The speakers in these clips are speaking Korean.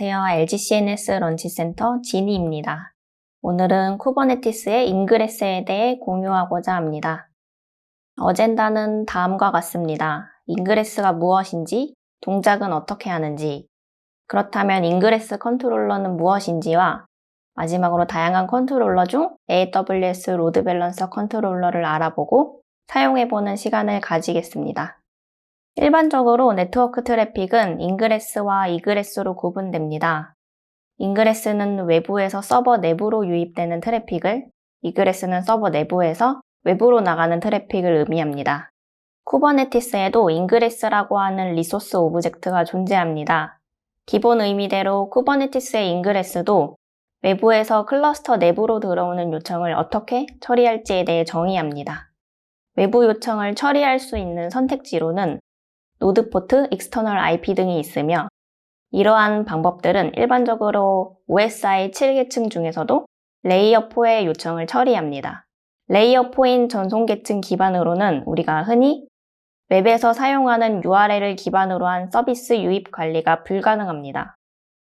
안녕하세요. LGCNS 런치센터 지니입니다. 오늘은 쿠버네티스의 인그레스에 대해 공유하고자 합니다. 어젠다는 다음과 같습니다. 인그레스가 무엇인지, 동작은 어떻게 하는지, 그렇다면 인그레스 컨트롤러는 무엇인지와 마지막으로 다양한 컨트롤러 중 AWS 로드 밸런서 컨트롤러를 알아보고 사용해보는 시간을 가지겠습니다. 일반적으로 네트워크 트래픽은 인그레스와 이그레스로 구분됩니다. 인그레스는 외부에서 서버 내부로 유입되는 트래픽을, 이그레스는 서버 내부에서 외부로 나가는 트래픽을 의미합니다. 쿠버네티스에도 인그레스라고 하는 리소스 오브젝트가 존재합니다. 기본 의미대로 쿠버네티스의 인그레스도 외부에서 클러스터 내부로 들어오는 요청을 어떻게 처리할지에 대해 정의합니다. 외부 요청을 처리할 수 있는 선택지로는 노드 포트, 익스터널 IP 등이 있으며 이러한 방법들은 일반적으로 OSI 7계층 중에서도 레이어 4의 요청을 처리합니다. 레이어 4인 전송 계층 기반으로는 우리가 흔히 웹에서 사용하는 URL을 기반으로 한 서비스 유입 관리가 불가능합니다.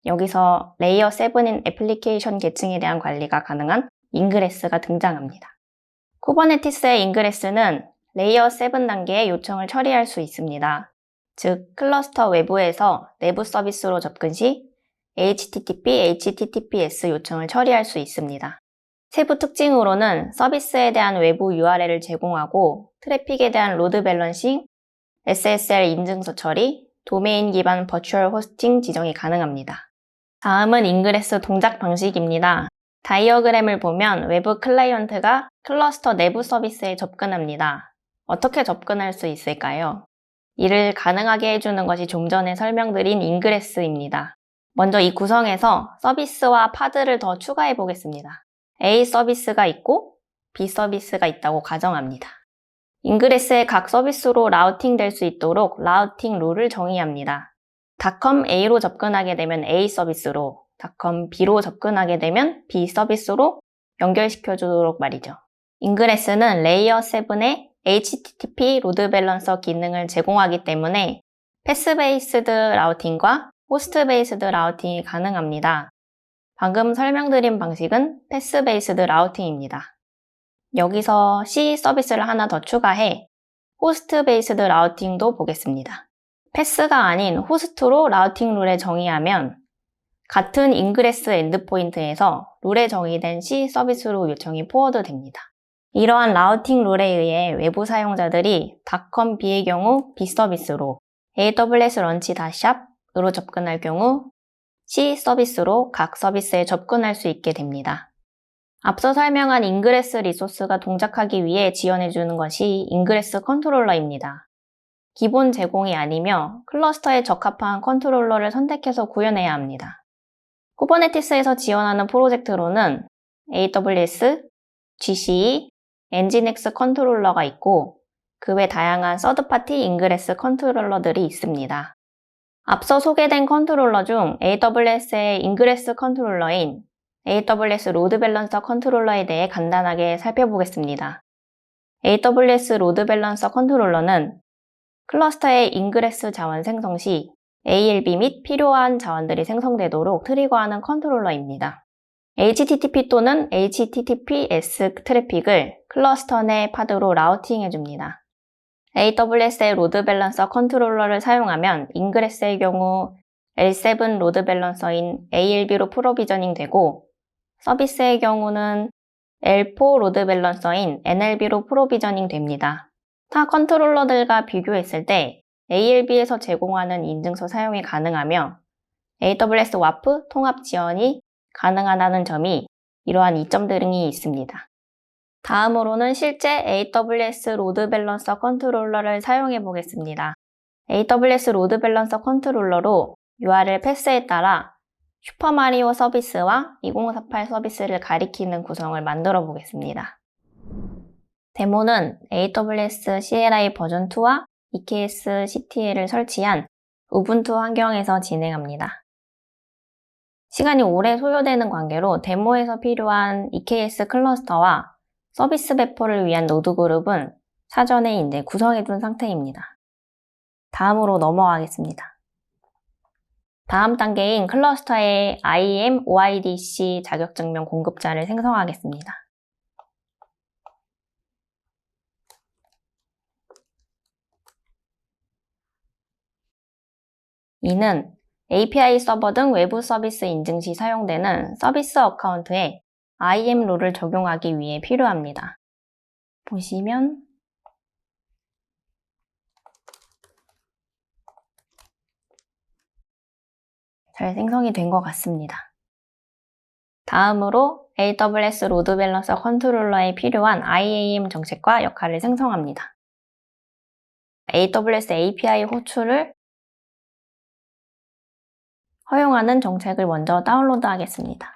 여기서 레이어 7인 애플리케이션 계층에 대한 관리가 가능한 인그레스가 등장합니다. 쿠버네티스의 인그레스는 레이어 7 단계의 요청을 처리할 수 있습니다. 즉, 클러스터 외부에서 내부 서비스로 접근 시 HTTP, HTTPS 요청을 처리할 수 있습니다. 세부 특징으로는 서비스에 대한 외부 URL을 제공하고 트래픽에 대한 로드 밸런싱, SSL 인증서 처리, 도메인 기반 버추얼 호스팅 지정이 가능합니다. 다음은 인그레스 동작 방식입니다. 다이어그램을 보면 외부 클라이언트가 클러스터 내부 서비스에 접근합니다. 어떻게 접근할 수 있을까요? 이를 가능하게 해주는 것이 좀 전에 설명드린 인그레스입니다. 먼저 이 구성에서 서비스와 파드를 더 추가해 보겠습니다. A 서비스가 있고 B 서비스가 있다고 가정합니다. 인그레스의 각 서비스로 라우팅 될 수 있도록 라우팅 룰을 정의합니다. 닷컴 A로 접근하게 되면 A 서비스로, 닷컴 B로 접근하게 되면 B 서비스로 연결시켜 주도록 말이죠. 인그레스는 레이어 7의 HTTP 로드 밸런서 기능을 제공하기 때문에 패스 베이스드 라우팅과 호스트 베이스드 라우팅이 가능합니다. 방금 설명드린 방식은 패스 베이스드 라우팅입니다. 여기서 C 서비스를 하나 더 추가해 호스트 베이스드 라우팅도 보겠습니다. 패스가 아닌 호스트로 라우팅 룰에 정의하면 같은 인그레스 엔드포인트에서 룰에 정의된 C 서비스로 요청이 포워드 됩니다. 이러한 라우팅 룰에 의해 외부 사용자들이 닷컴 B의 경우 B 서비스로, AWS 런치 닷샵으로 접근할 경우 C 서비스로 각 서비스에 접근할 수 있게 됩니다. 앞서 설명한 인그레스 리소스가 동작하기 위해 지원해주는 것이 인그레스 컨트롤러입니다. 기본 제공이 아니며 클러스터에 적합한 컨트롤러를 선택해서 구현해야 합니다. 쿠버네티스에서 지원하는 프로젝트로는 AWS, GCE, 엔진엑스 컨트롤러가 있고 그 외 다양한 서드파티 인그레스 컨트롤러들이 있습니다. 앞서 소개된 컨트롤러 중 AWS의 인그레스 컨트롤러인 AWS 로드 밸런서 컨트롤러에 대해 간단하게 살펴보겠습니다. AWS 로드 밸런서 컨트롤러는 클러스터의 인그레스 자원 생성 시 ALB 및 필요한 자원들이 생성되도록 트리거하는 컨트롤러입니다. HTTP 또는 HTTPS 트래픽을 클러스터 내 파드로 라우팅 해줍니다. AWS의 로드 밸런서 컨트롤러를 사용하면 인그레스의 경우 L7 로드 밸런서인 ALB로 프로비저닝 되고 서비스의 경우는 L4 로드 밸런서인 NLB로 프로비저닝 됩니다. 타 컨트롤러들과 비교했을 때 ALB에서 제공하는 인증서 사용이 가능하며 AWS WAF 통합 지원이 가능하다는 점이 이러한 이점 등이 있습니다. 다음으로는 실제 AWS 로드 밸런서 컨트롤러를 사용해 보겠습니다. AWS 로드 밸런서 컨트롤러로 URL 패스에 따라 슈퍼마리오 서비스와 2048 서비스를 가리키는 구성을 만들어 보겠습니다. 데모는 AWS CLI 버전 2와 EKS CTL을 설치한 우분투 환경에서 진행합니다. 시간이 오래 소요되는 관계로 데모에서 필요한 EKS 클러스터와 서비스 배포를 위한 노드 그룹은 사전에 이제 구성해둔 상태입니다. 다음으로 넘어가겠습니다. 다음 단계인 클러스터의 IAM OIDC 자격증명 공급자를 생성하겠습니다. 이는 API 서버 등 외부 서비스 인증 시 사용되는 서비스 어카운트에 IAM 룰을 적용하기 위해 필요합니다. 보시면 잘 생성이 된 것 같습니다. 다음으로 AWS 로드 밸런서 컨트롤러에 필요한 IAM 정책과 역할을 생성합니다. AWS API 호출을 허용하는 정책을 먼저 다운로드 하겠습니다.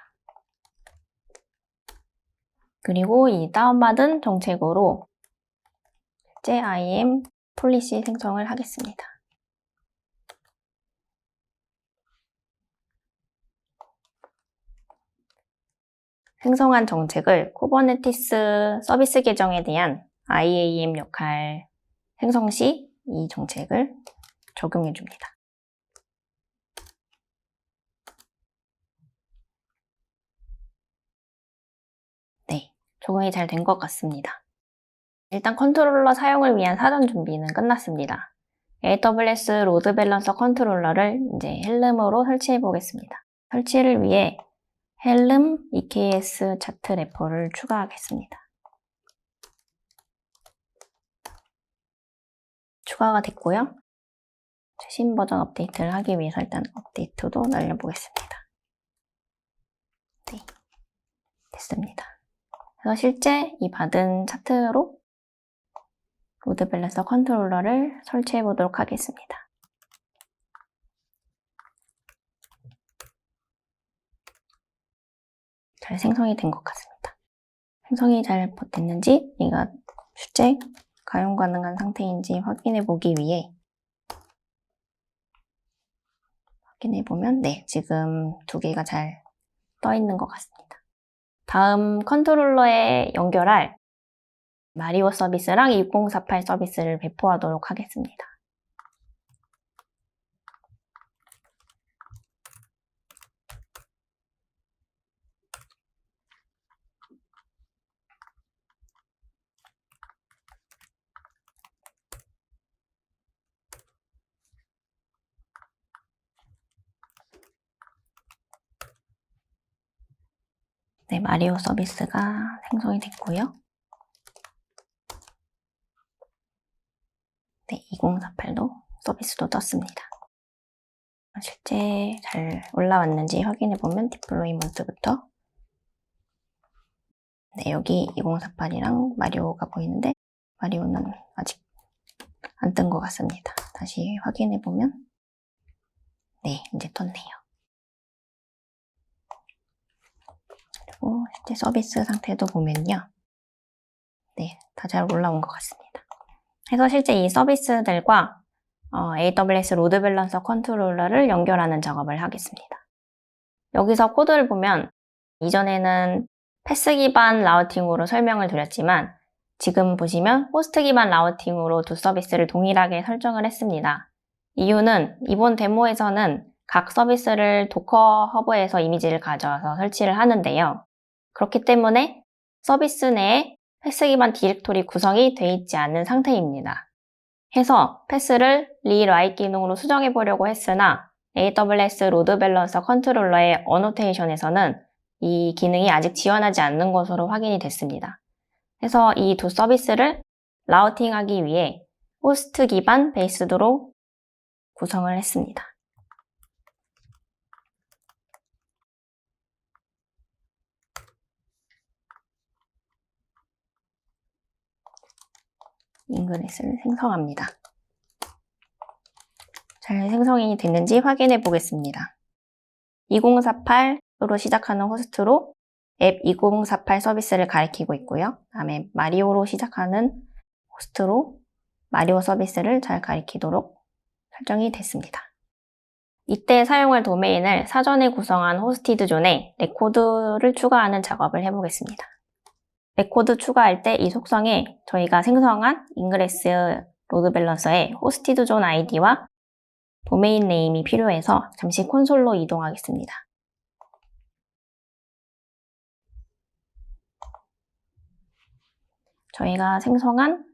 그리고 이 다운받은 정책으로 실제 IAM 폴리시 생성을 하겠습니다. 생성한 정책을 쿠버네티스 서비스 계정에 대한 IAM 역할 생성 시 이 정책을 적용해 줍니다. 네, 적용이 잘 된 것 같습니다. 일단 컨트롤러 사용을 위한 사전 준비는 끝났습니다. AWS 로드 밸런서 컨트롤러를 이제 헬름으로 설치해 보겠습니다. 설치를 위해 헬름 EKS 차트 래퍼를 추가하겠습니다. 추가가 됐고요. 최신 버전 업데이트를 하기 위해서 일단 업데이트도 날려보겠습니다. 네, 됐습니다. 그래서 실제 이 받은 차트로 로드 밸런서 컨트롤러를 설치해 보도록 하겠습니다. 잘 생성이 된 것 같습니다. 생성이 잘 됐는지 얘가 실제 가용 가능한 상태인지 확인해 보기 위해 확인해 보면 네, 지금 두 개가 잘 떠 있는 것 같습니다. 다음 컨트롤러에 연결할 마리오 서비스랑 2048 서비스를 배포하도록 하겠습니다. 네, 마리오 서비스가 생성이 됐고요. 네, 2048도 서비스도 떴습니다. 실제 잘 올라왔는지 확인해보면 디플로이먼트부터 네, 여기 2048이랑 마리오가 보이는데 마리오는 아직 안 뜬 것 같습니다. 다시 확인해보면 네, 이제 떴네요. 그리고 실제 서비스 상태도 보면요. 네, 다 잘 올라온 것 같습니다. 그래서 실제 이 서비스들과 AWS 로드 밸런서 컨트롤러를 연결하는 작업을 하겠습니다. 여기서 코드를 보면 이전에는 패스 기반 라우팅으로 설명을 드렸지만 지금 보시면 호스트 기반 라우팅으로 두 서비스를 동일하게 설정을 했습니다. 이유는 이번 데모에서는 각 서비스를 도커 허브에서 이미지를 가져와서 설치를 하는데요. 그렇기 때문에 서비스 내에 패스 기반 디렉토리 구성이 되어 있지 않은 상태입니다. 해서 패스를 리라이트 기능으로 수정해 보려고 했으나 AWS 로드 밸런서 컨트롤러의 어노테이션에서는 이 기능이 아직 지원하지 않는 것으로 확인이 됐습니다. 그래서 이 두 서비스를 라우팅하기 위해 호스트 기반 베이스드로 구성을 했습니다. 인그레스를 생성합니다. 잘 생성이 됐는지 확인해 보겠습니다. 2048으로 시작하는 호스트로 앱 2048 서비스를 가리키고 있고요. 다음에 마리오로 시작하는 호스트로 마리오 서비스를 잘 가리키도록 설정이 됐습니다. 이때 사용할 도메인을 사전에 구성한 호스티드 존에 레코드를 추가하는 작업을 해보겠습니다. 레코드 추가할 때 이 속성에 저희가 생성한 인그레스 로드 밸런서의 호스티드 존 아이디와 도메인 네임이 필요해서 잠시 콘솔로 이동하겠습니다. 저희가 생성한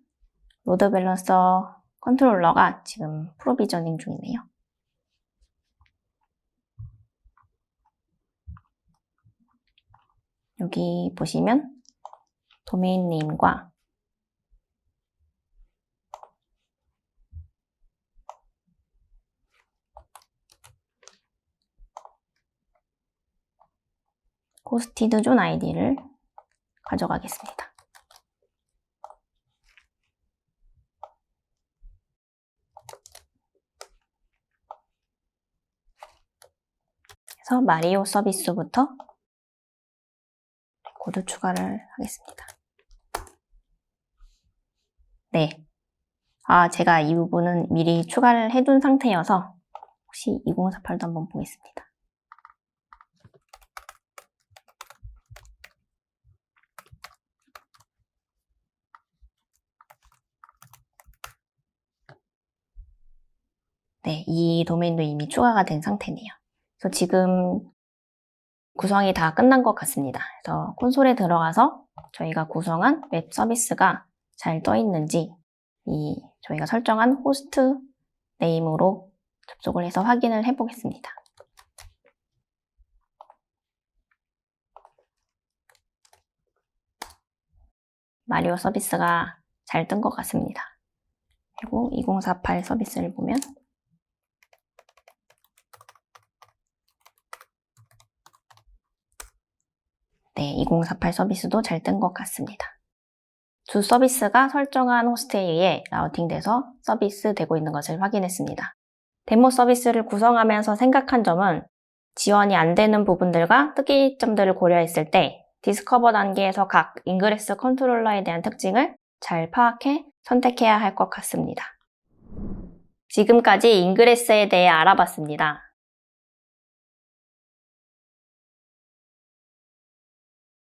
로드 밸런서 컨트롤러가 지금 프로비저닝 중이네요. 여기 보시면 도메인 네임과 호스티드 존 아이디를 가져가겠습니다. 그래서 마리오 서비스부터 레코드 추가를 하겠습니다. 네. 제가 이 부분은 미리 추가를 해둔 상태여서 혹시 2048도 한번 보겠습니다. 네, 이 도메인도 이미 추가가 된 상태네요. 그래서 지금 구성이 다 끝난 것 같습니다. 그래서 콘솔에 들어가서 저희가 구성한 웹 서비스가 잘 떠 있는지 저희가 설정한 호스트 네임으로 접속을 해서 확인을 해보겠습니다. 마리오 서비스가 잘 뜬 것 같습니다. 그리고 2048 서비스를 보면 네, 2048 서비스도 잘 뜬 것 같습니다. 두 서비스가 설정한 호스트에 의해 라우팅돼서 서비스 되고 있는 것을 확인했습니다. 데모 서비스를 구성하면서 생각한 점은 지원이 안 되는 부분들과 특이점들을 고려했을 때 디스커버 단계에서 각 인그레스 컨트롤러에 대한 특징을 잘 파악해 선택해야 할 것 같습니다. 지금까지 인그레스에 대해 알아봤습니다.